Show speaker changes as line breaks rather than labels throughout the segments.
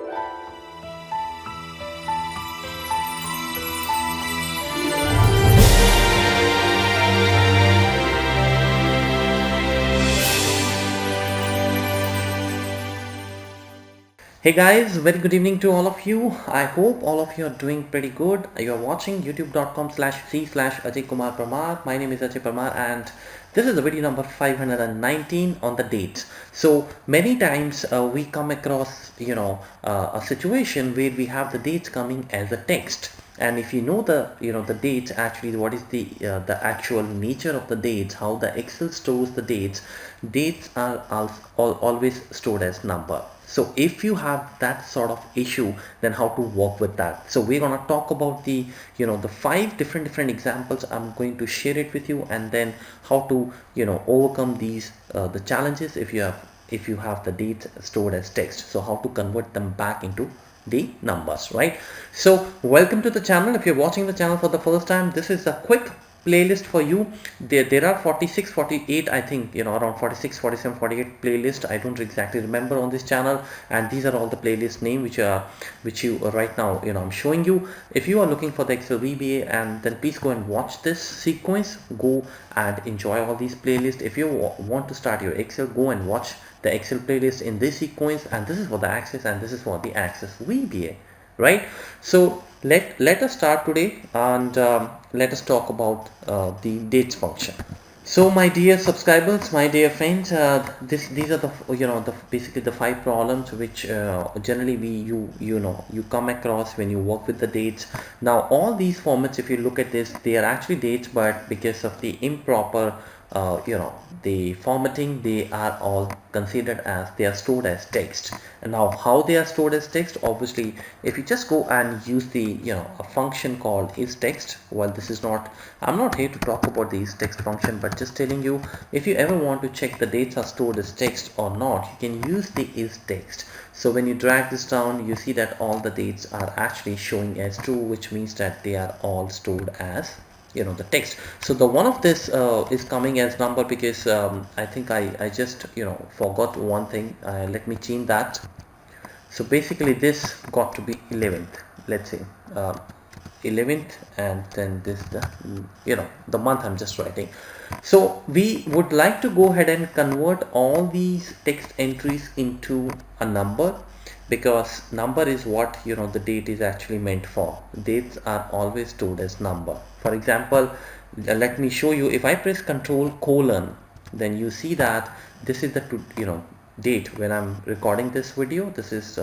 Hey guys, very good evening to all of you. I hope all of you are doing pretty good. You are watching youtube.com/c/Ajay Kumar Parmar. My name is Ajay Parmar and this is the video number 519 on the dates. So many times we come across, a situation where we have the dates coming as a text. And if you know the dates, actually what is the actual nature of the dates, how the Excel stores the dates are always stored as number. So if you have that sort of issue, then how to work with that. So we're going to talk about the five different examples. I'm going to share it with you, and then how to overcome these the challenges if you have the dates stored as text. So how to convert them back into the numbers, right? So welcome to the channel. If you're watching the channel for the first time, this is a quick playlist for you. There are 46 48, I think, around 46 47 48 playlist. I don't exactly remember on this channel, and these are all the playlist name which you right now I'm showing you. If you are looking for the Excel VBA, and then please go and watch this sequence, go and enjoy all these playlists. If you want to start your Excel, go and watch the Excel playlist in this sequence, and this is for the Access and this is for the Access VBA, right? So let us start today, and let us talk about the dates function. So my dear subscribers, my dear friends, these are the basically the five problems which generally you come across when you work with the dates. Now all these formats, if you look at this, they are actually dates, but because of the improper the formatting, they are all considered as, they are stored as text. And now how they are stored as text, obviously if you just go and use the a function called isText. Well, this is not, I'm not here to talk about the isText function, but just telling you, if you ever want to check the dates are stored as text or not, you can use the isText. So when you drag this down, you see that all the dates are actually showing as true, which means that they are all stored as the text. So the one of this is coming as number, because I think I just forgot one thing. Let me change that. So basically this got to be 11th, let's say 11th, and then this the month I'm just writing. So we would like to go ahead and convert all these text entries into a number, because number is what the date is actually meant for. Dates are always stored as number. For example, let me show you. If I press Control colon, then you see that this is the date when I'm recording this video. This is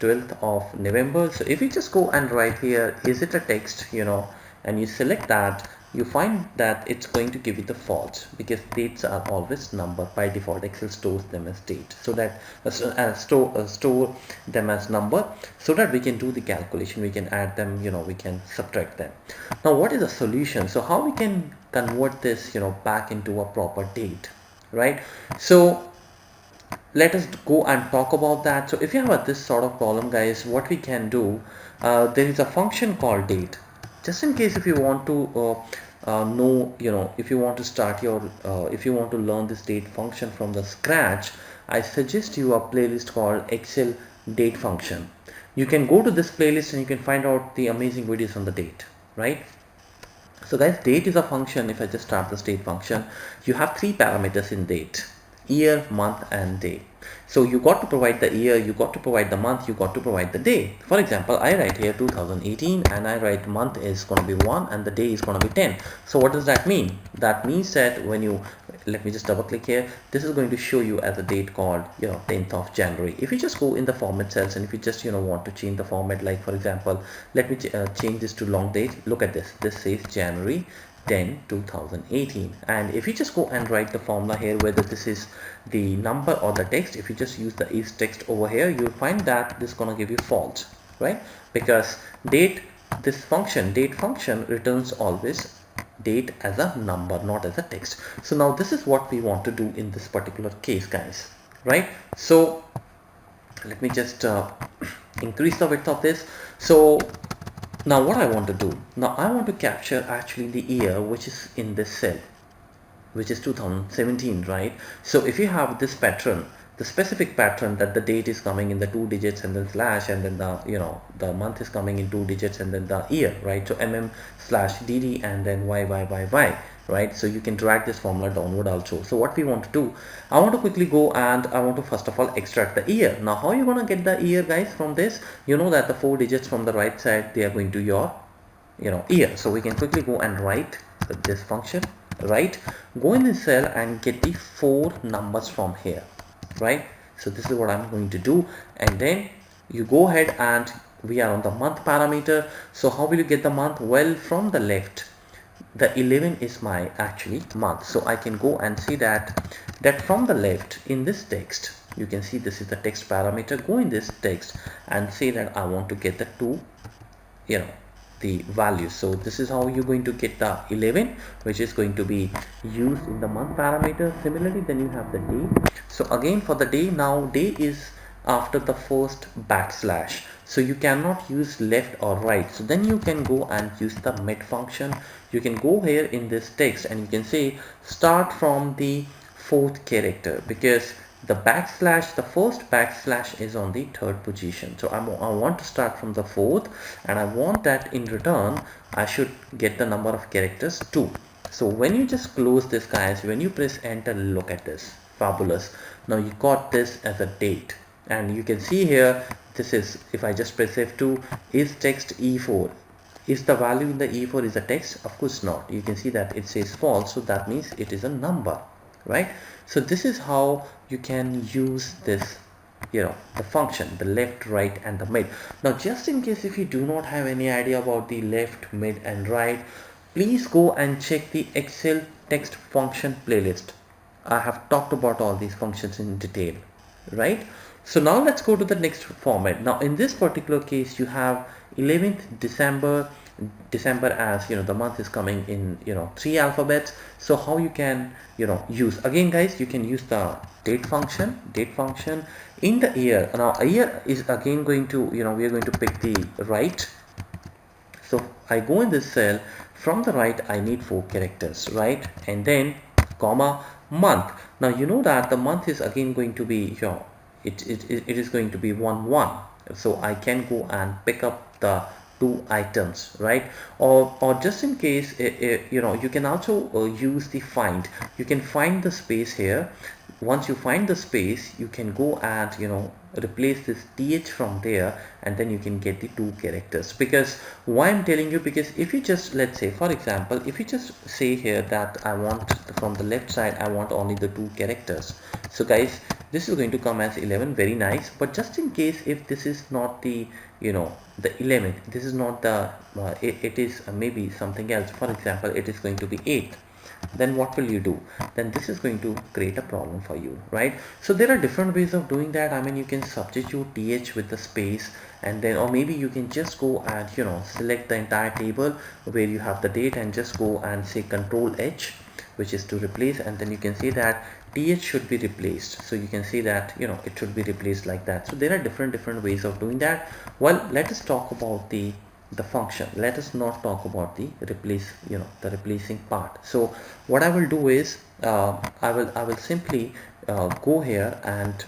12th of November. So if you just go and write here, is it a text, and you select that, you find that it's going to give you the false, because dates are always number. By default, Excel stores them as date, so that store them as number, so that we can do the calculation, we can add them, we can subtract them. Now what is the solution? So how we can convert this back into a proper date, right? So let us go and talk about that. So if you have this sort of problem, guys, what we can do, there is a function called date. Just in case if you want to know, if you want to start your if you want to learn this date function from the scratch, I suggest you a playlist called Excel date function. You can go to this playlist and you can find out the amazing videos on the date, right? So guys, date is a function. If I just start this date function, you have three parameters in date: year, month, and day. So you got to provide the year, you got to provide the month, you got to provide the day. For example, I write here 2018, and I write month is going to be 1 and the day is going to be 10. So what does that mean? That means that when you, let me just double click here, this is going to show you as a date called 10th of January. If you just go in the format cells, and if you just want to change the format, like for example, let me change this to long date. Look at this, this says January 10 2018, and if you just go and write the formula here, whether this is the number or the text, if you just use the isText over here, you'll find that this is going to give you false, right? Because date function returns always date as a number, not as a text. So now this is what we want to do in this particular case, guys, right? So let me just increase the width of this. So now what I want to do, now I want to capture actually the year which is in this cell, which is 2017, right? So if you have this pattern, the specific pattern that the date is coming in the 2 digits and then slash, and then the the month is coming in 2 digits and then the year, right? So mm/dd and then y, right? So you can drag this formula downward also. So what we want to do, I want to quickly go and I want to first of all extract the year. Now how you gonna get the year, guys? From this, you know that the 4 digits from the right side, they are going to your year. So we can quickly go and write this function, right? Go in this cell and get the 4 numbers from here, right? So this is what I'm going to do, and then you go ahead and we are on the month parameter. So how will you get the month? Well, from the left, the 11 is my actually month, so I can go and see that from the left in this text, you can see this is the text parameter. Go in this text and say that I want to get the two the values. So this is how you're going to get the 11, which is going to be used in the month parameter. Similarly, then you have the day. So again, for the day, now day is after the first backslash, so you cannot use left or right. So then you can go and use the mid function. You can go here in this text and you can say start from the 4th character, because the backslash, the first backslash is on the 3rd position. So I want to start from the 4th, and I want that in return I should get the number of characters 2. So when you just close this, guys, when you press enter, look at this, fabulous. Now you got this as a date, and you can see here, this is, if I just press F2, is text E4. Is the value in the E4 is a text? Of course not. You can see that it says false, so that means it is a number, right? So this is how you can use this, the function, the left, right, and the mid. Now just in case if you do not have any idea about the left, mid, and right, please go and check the Excel text function playlist. I have talked about all these functions in detail, right? So now let's go to the next format. Now in this particular case, you have 11th December as the month is coming in 3 alphabets. So how you can use, again guys, you can use the date function in the year. Now a year is again going to we are going to pick the right. So I go in this cell, from the right I need 4 characters, right? And then comma month. Now you know that the month is again going to be it is going to be 1/1. So I can go and pick up the 2 items, right? Or just in case you can also use the find. You can find the space here. Once you find the space, you can go and replace this th from there, and then you can get the 2 characters. Because why I'm telling you, because if you just, let's say for example, if you just say here that I want from the left side, I want only the 2 characters. So guys, this is going to come as 11, very nice. But just in case if this is not the the 11th, this is not the it is maybe something else. For example, it is going to be 8th. Then what will you do? Then this is going to create a problem for you, right? So there are different ways of doing that. I mean, you can substitute th with the space, and then, or maybe you can just go and select the entire table where you have the date and just go and say Control H, which is to replace, and then you can see that th should be replaced. So you can see that it should be replaced like that. So there are different ways of doing that. Well, let us talk about the function. Let us not talk about the the replacing part. So what I will do is I will simply go here and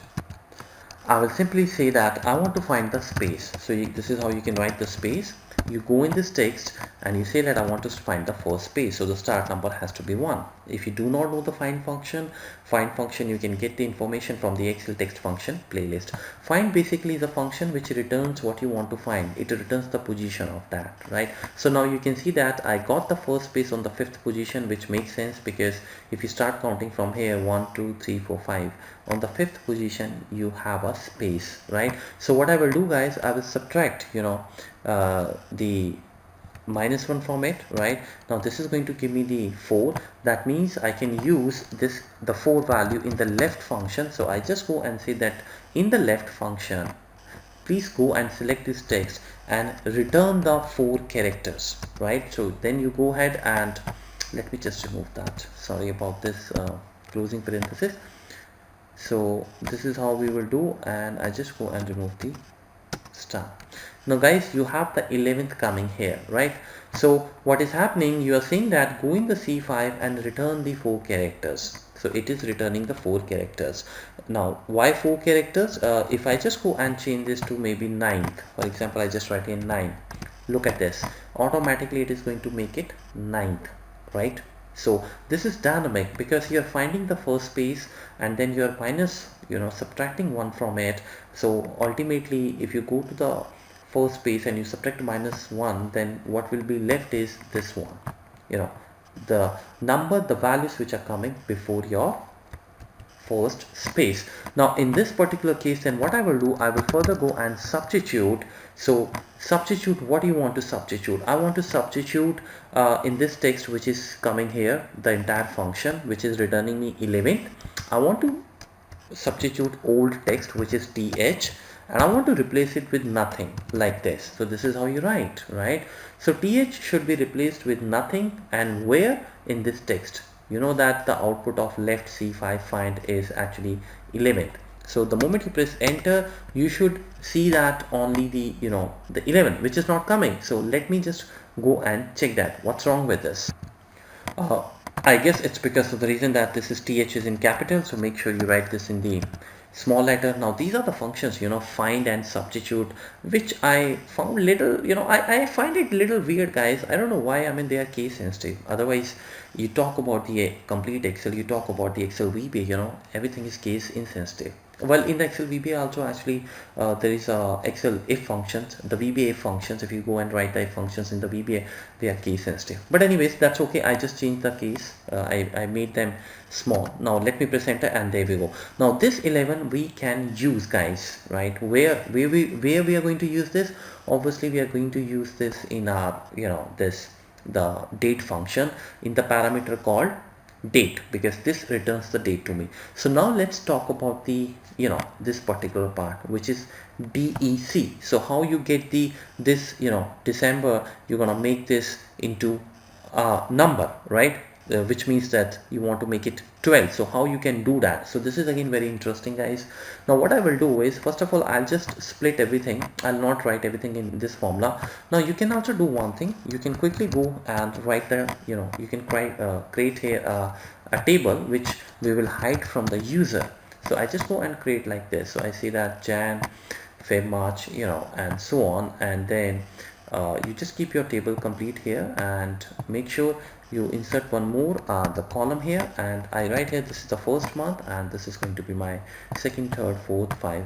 I will simply say that I want to find the space. So this is how you can write the space. You go in this text and you say that I want to find the first space. So the start number has to be 1. If you do not know the find function, you can get the information from the Excel text function playlist. Find basically is a function which returns what you want to find. It returns the position of that, right? So now you can see that I got the first space on the 5th position, which makes sense because if you start counting from here 1, 2, 3, 4, 5, on the 5th position you have a space, right? So what I will do, guys, I will subtract the -1 from it, right? Now this is going to give me the 4. That means I can use the 4 value in the left function. So I just go and say that in the left function, please go and select this text and return the 4 characters, right? So then you go ahead and let me just remove that. Sorry about this closing parenthesis. So this is how we will do, and I just go and remove the star. Now guys, you have the 11th coming here, right? So what is happening, you are saying that go in the C5 and return the 4 characters. So it is returning the 4 characters. Now why 4 characters? If I just go and change this to maybe 9th, for example, I just write in 9. Look at this, automatically it is going to make it 9th, right? So this is dynamic because you're finding the first space and then you're minus, subtracting 1 from it. So ultimately if you go to the first space and you subtract -1, then what will be left is this one, the number, the values which are coming before your first space. Now in this particular case, then what I will do, I will further go and substitute. So substitute, what do you want to substitute? I want to substitute in this text which is coming here, the entire function which is returning me 11. I want to substitute old text which is th, and I want to replace it with nothing, like this. So this is how you write, right? So th should be replaced with nothing, and where? In this text. You know that the output of left C5 find is actually 11. So the moment you press enter, you should see that only the the 11, which is not coming. So let me just go and check that. What's wrong with this? I guess it's because of the reason that this is th is in capital, so make sure you write this in the small letter. Now these are the functions, find and substitute, which I found little, I find it little weird, guys. I don't know why. I mean, they are case sensitive. Otherwise, you talk about the complete Excel, you talk about the Excel VBA, everything is case insensitive. Well, in the Excel VBA also, actually there is Excel if functions, the VBA if functions. If you go and write the if functions in the VBA, they are case sensitive. But anyways, that's okay. I just changed the case. I made them small. Now let me press enter, and there we go. Now this 11 we can use, guys, right? Where we are going to use this? Obviously we are going to use this in our the date function in the parameter called date, because this returns the date to me. So now let's talk about the this particular part, which is DEC. So how you get this December, you're gonna make this into a number, right? Which means that you want to make it 12. So how you can do that? So this is again very interesting, guys. Now what I will do is, first of all, I'll just split everything. I'll not write everything in this formula. Now you can also do one thing. You can quickly go and write the you can create here a table which we will hide from the user. So I just go and create like this. So I see that Jan, Feb, March, and so on, and then you just keep your table complete here, and make sure you insert one more the column here, and I write here this is the first month, and this is going to be my second, third, fourth, 5,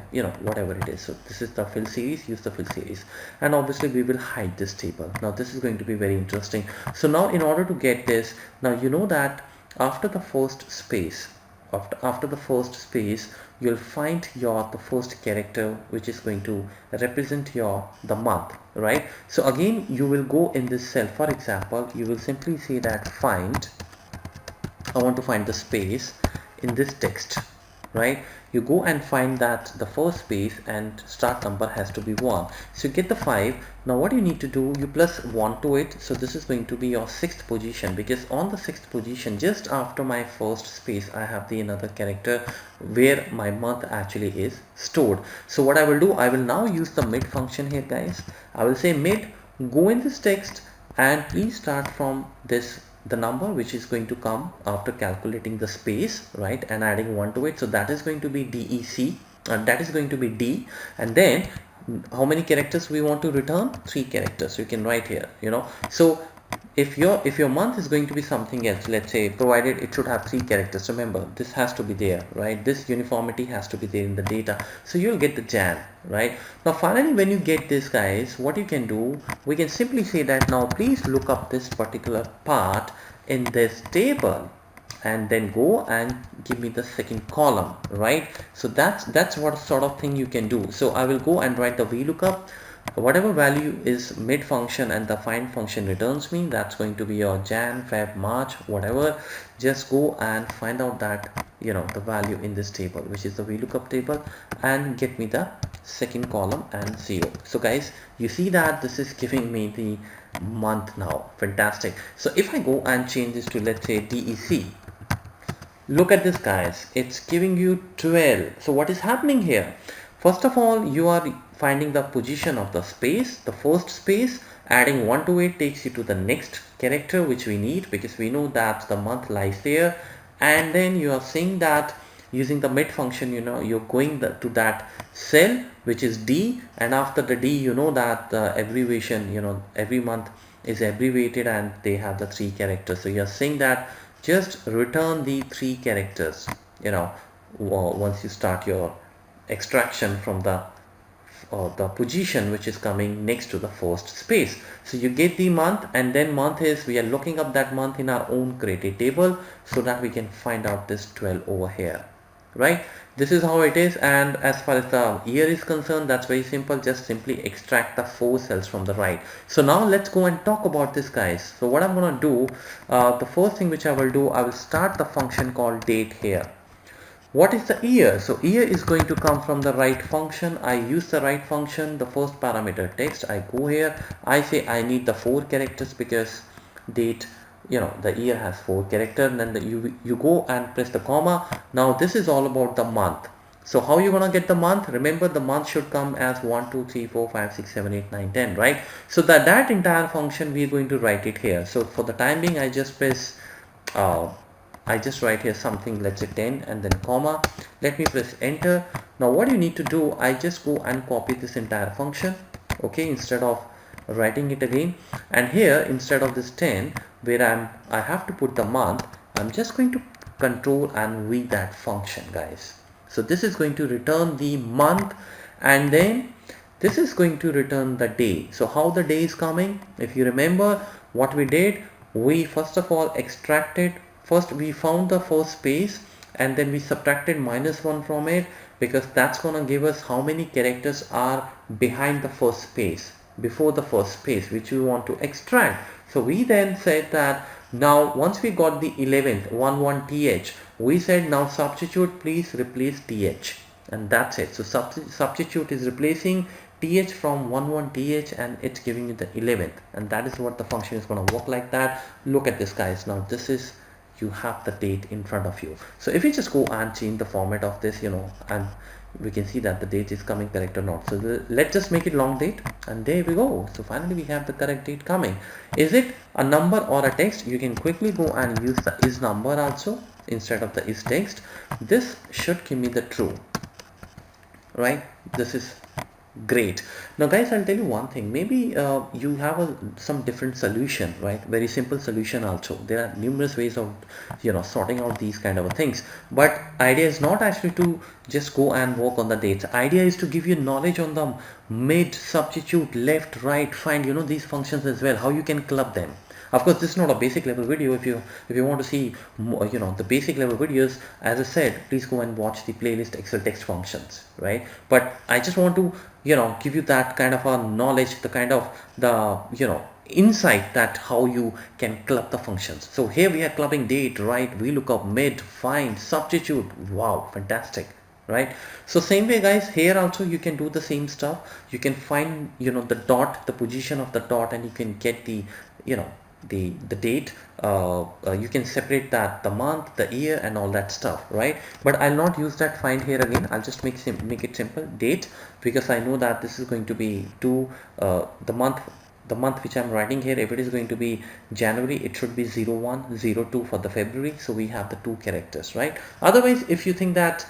whatever it is. So this is the fill series, use the fill series, and obviously we will hide this table. Now this is going to be very interesting. So now in order to get this, now that after the first space, after the first space, you'll find the first character which is going to represent the month, right? So again, you will go in this cell. For example, you will simply say that find, I want to find the space in this text, right? You go and find that the first space and start number has to be 1. So you get the 5. Now what you need to do, you plus 1 to it. So this is going to be your 6th position, because on the 6th position, just after my first space, I have the another character where my month actually is stored. So what I will do, I will now use the mid function here, guys. I will say mid, go in this text, and please start from this, the number which is going to come after calculating the space, right, and adding 1 to it. So that is going to be DEC, and that is going to be D. And then how many characters we want to return? 3 characters. So you can write here, so if your month is going to be something else, let's say, provided it should have 3 characters, remember this has to be there, right? This uniformity has to be there in the data, so you'll get the Jan, right? Now finally, when you get this, guys, what you can do, we can simply say that now please look up this particular part in this table, and then go and give me the second column, right? So that's what sort of thing you can do. So I will go and write the VLOOKUP. Whatever value is mid function and the find function returns me, that's going to be your Jan, Feb, March, whatever. Just go and find out that the value in this table, which is the VLOOKUP table, and get me the second column and 0. So guys, you see that this is giving me the month now. Fantastic. So if I go and change this to, let's say, DEC, look at this, guys, it's giving you 12. So what is happening here? First of all, you are finding the position of the space, the first space, adding 1 to it takes you to the next character which we need, because we know that the month lies there. and then you are saying that using the mid function, you're going to that cell which is D, and after the D, you know that the abbreviation, every month is abbreviated and they have the 3 characters. So you're saying that just return the 3 characters, once you start your extraction from the position which is coming next to the first space. So you get the month, and then month is, we are looking up that month in our own created table so that we can find out this 12 over here, right? This is how it is. And as far as the year is concerned, that's very simple. Just simply extract the 4 cells from the right. So now let's go and talk about this, guys. So what I'm gonna do, the first thing which I will do, I will start the function called date here. What is the year? So year is going to come from the right function. I use the right function, the first parameter text. I go here, I say I need the 4 characters because date, the year has 4 characters, and then you go and press the comma. Now this is all about the month. So how you gonna get the month? Remember, the month should come as 1 2 3 4 5 6 7 8 9 10, right? So that entire function we are going to write it here. So for the time being, I just press I just write here something, let's say 10 and then comma. Let me press enter. Now what you need to do, I just go and copy this entire function, okay, instead of writing it again. And here, instead of this 10 where I have to put the month, I'm just going to control and read that function, guys. So this is going to return the month, and then this is going to return the day. So how the day is coming, if you remember what we did, we first of all extracted. First we found the first space, and then we subtracted -1 from it, because that's gonna give us how many characters are behind the first space, before the first space, which we want to extract. So we then said that now once we got the 11th 11th, we said now substitute, please replace th, and that's it. So substitute is replacing th from 11th, and it's giving you the 11th, and that is what the function is going to work like that. Look at this, guys. Now this is, you have the date in front of you. So if you just go and change the format of this, and we can see that the date is coming correct or not. So let's just make it long date, and there we go. So finally we have the correct date coming. Is it a number or a text? You can quickly go and use the is number also instead of the is text. This should give me the true, right? This is great. Now guys, I'll tell you one thing. Maybe you have some different solution, right? Very simple solution also. There are numerous ways of sorting out these kind of things, but idea is not actually to just go and work on the dates. Idea is to give you knowledge on the mid, substitute, left, right, find, these functions as well, how you can club them. Of course, this is not a basic level video. If you want to see more, the basic level videos, as I said, please go and watch the playlist Excel text functions, right? But I just want to give you that kind of a knowledge, the kind of the insight that how you can club the functions. So here we are clubbing date, right? We look up mid, find, substitute. Wow, fantastic, right? So same way, guys, here also you can do the same stuff. You can find the dot, the position of the dot, and you can get the the date. You can separate that, the month, the year, and all that stuff, right? But I'll not use that find here again. I'll just make it simple, date, because I know that this is going to be the month which I'm writing here. If it is going to be January, it should be 01, 02 for the February. So we have the 2 characters, right? Otherwise, if you think that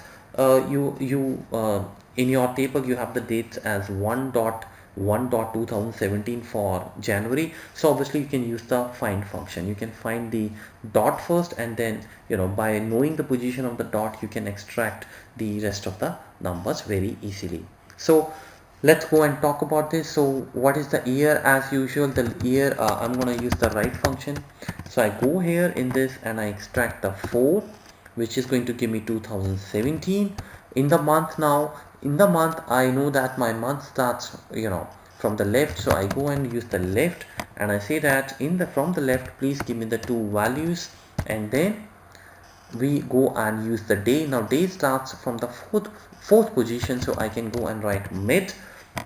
in your table you have the dates as 1.1.2017 for January, so obviously you can use the find function. You can find the dot first, and then by knowing the position of the dot, you can extract the rest of the numbers very easily. So let's go and talk about this. So what is the year? As usual, the year, I'm going to use the right function. So I go here in this and I extract the 4, which is going to give me 2017. In the month, now in the month, I know that my month starts from the left, so I go and use the left, and I say that from the left, please give me the 2 values, and then we go and use the day. Now day starts from the fourth position, so I can go and write mid.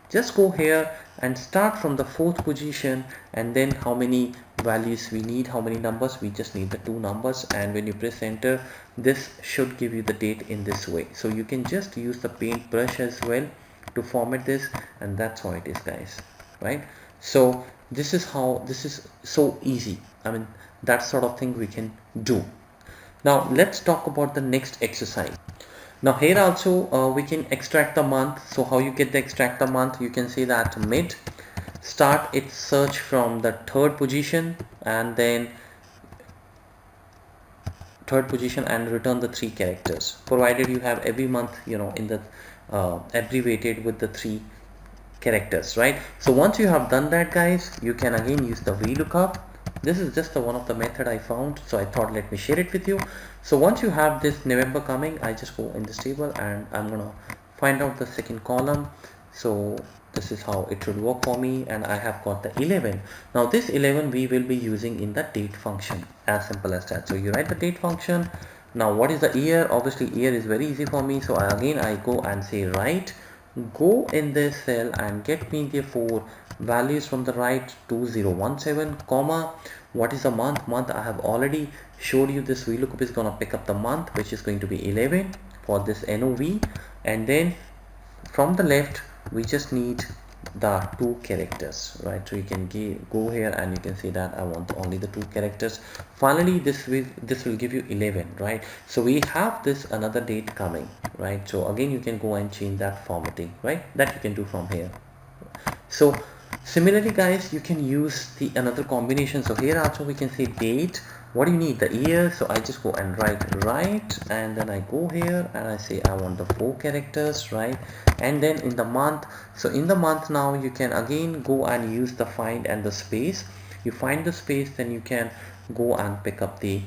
Just go here and start from the 4th position, and then how many values we need, how many numbers, we just need the 2 numbers, and when you press enter, this should give you the date in this way. So you can just use the paint brush as well to format this, and that's how it is, guys, right? So this is so easy. I mean, that sort of thing we can do. Now let's talk about the next exercise. Now here also we can extract the month. So how you get the extract the month? You can see that mid start its search from the third position, and then return the three characters, provided you have every month in the abbreviated with the three characters, right? So once you have done that, guys, you can again use the VLOOKUP. This is just one of the method I found, so I thought let me share it with you. So once you have this November coming, I just go in this table and I'm gonna find out the second column. So this is how it should work for me, and I have got the 11. Now this 11 we will be using in the date function, as simple as that. So you write the date function. Now what is the year? Obviously year is very easy for me, so I go and say write, go in this cell and get me the four values from the right, 2017 comma, what is the month? I have already showed you. This VLOOKUP is gonna pick up the month, which is going to be 11 for this NOV, and then from the left we just need the two characters, right? So you can go here and you can see that I want only the two characters. Finally this will give you 11, right? So we have this another date coming, right? So again you can go and change that formatting, right? That you can do from here. So similarly, guys, you can use the another combination. So here also we can say date. What do you need? The year. So I just go and write, and then I go here and I say I want the four characters, right? And then in the month, so in the month now you can again go and use the find and the space. You find the space, then you can go and pick up the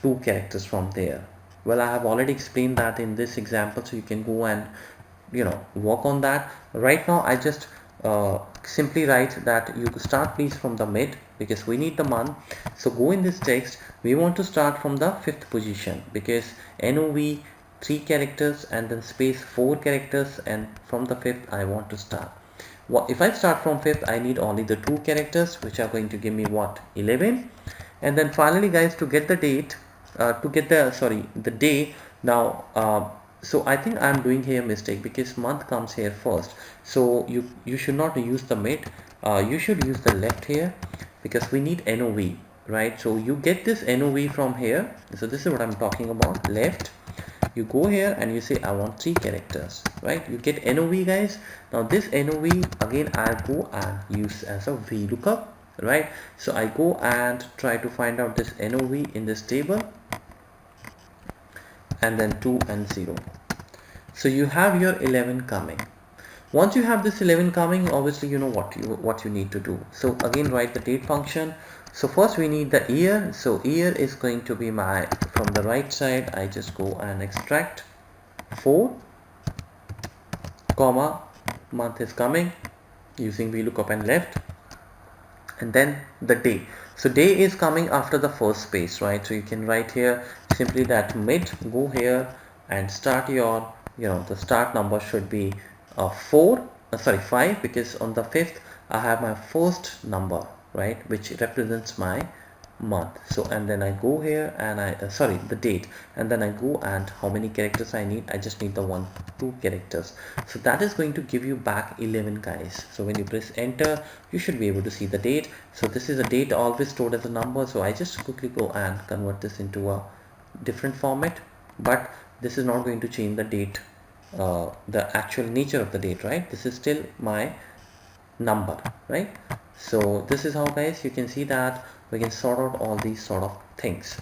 two characters from there. Well, I have already explained that in this example, so you can go and work on that. Right now I just simply write that you start please from the mid, because we need the month. So go in this text, we want to start from the fifth position, because NOV three characters and then space four characters, and from the fifth I want to start. What if I start from fifth? I need only the two characters, which are going to give me what, 11. And then finally, guys, to get the date, to get the day. Now so I think I'm doing here a mistake, because month comes here first. So you should not use the mid, you should use the left here, because we need NOV, right? So you get this NOV from here. So this is what I'm talking about, left. You go here and you say I want three characters, right? You get NOV, guys. Now this NOV again I go and use as a VLOOKUP, right? So I go and try to find out this NOV in this table, and then 2 and 0. So you have your 11 coming. Once you have this 11 coming, obviously you know what you need to do. So again write the date function. So first we need the year. So year is going to be my, from the right side I just go and extract 4 comma, month is coming using VLOOKUP and left, and then the day. So day is coming after the first space, right? So you can write here simply that mid, go here and start your, the start number should be 5, because on the 5th I have my first number, right, which represents my month. So and then I go here and I the date, and then I go and how many characters I need? I just need the two characters. So that is going to give you back 11, guys. So when you press enter, you should be able to see the date. So this is a date always stored as a number, so I just quickly go and convert this into a different format, but this is not going to change the date, the actual nature of the date, right? This is still my number, right? So this is how, guys, you can see that we can sort out all these sort of things,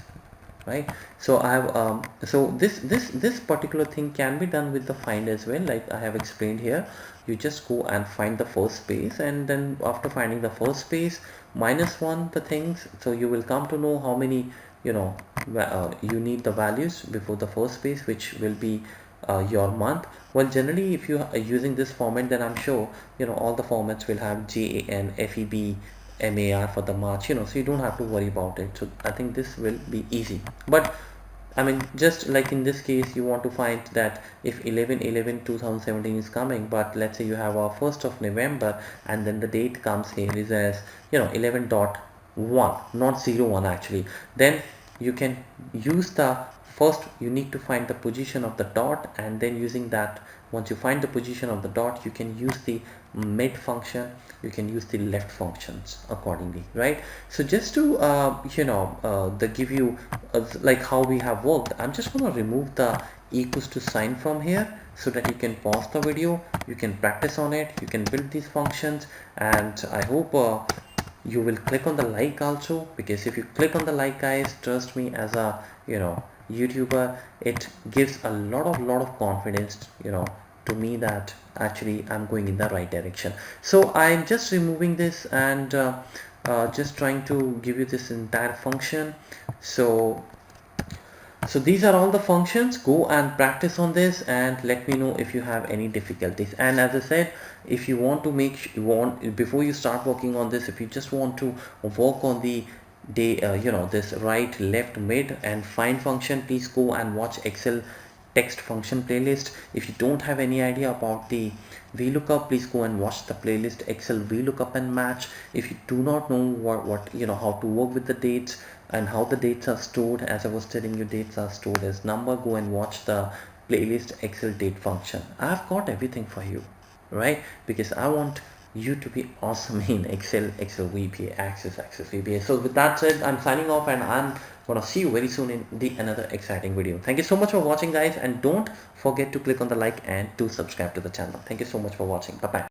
right? So I have so this particular thing can be done with the find as well, like I have explained here. You just go and find the first space, and then after finding the first space, -1 the things, so you will come to know how many you need the values before the first space, which will be your month. Well, generally if you are using this format, then I'm sure all the formats will have JAN, FEB, MAR for the March, so you don't have to worry about it. So I think this will be easy. But I mean, just like in this case, you want to find that if 11/11/2017 is coming, but let's say you have a 1st of November, and then the date comes here is as 11.1, not 01 actually, then you can use the first, you need to find the position of the dot, and then using that Once you find the position of the dot, you can use the mid function, you can use the left functions accordingly, right? So just to give you like how we have worked, I'm just going to remove the equals to sign from here so that you can pause the video, you can practice on it, you can build these functions, and I hope you will click on the like also, because if you click on the like, guys, trust me, as a YouTuber, it gives a lot of confidence to me that actually I'm going in the right direction. So I'm just removing this and just trying to give you this entire function. So these are all the functions. Go and practice on this and let me know if you have any difficulties. And as I said, if you want to before you start working on this, if you just want to work on the this right, left, mid and find function, please go and watch Excel text function playlist. If you don't have any idea about the VLOOKUP, please go and watch the playlist Excel VLOOKUP and match. If you do not know what how to work with the dates and how the dates are stored, as I was telling you, dates are stored as number, go and watch the playlist Excel date function. I've got everything for you, right? Because I want you to be awesome in Excel VBA, Access VBA. So with that said, I'm signing off and I'm gonna see you very soon in the another exciting video. Thank you so much for watching, guys, and don't forget to click on the like and to subscribe to the channel. Thank you so much for watching. Bye bye.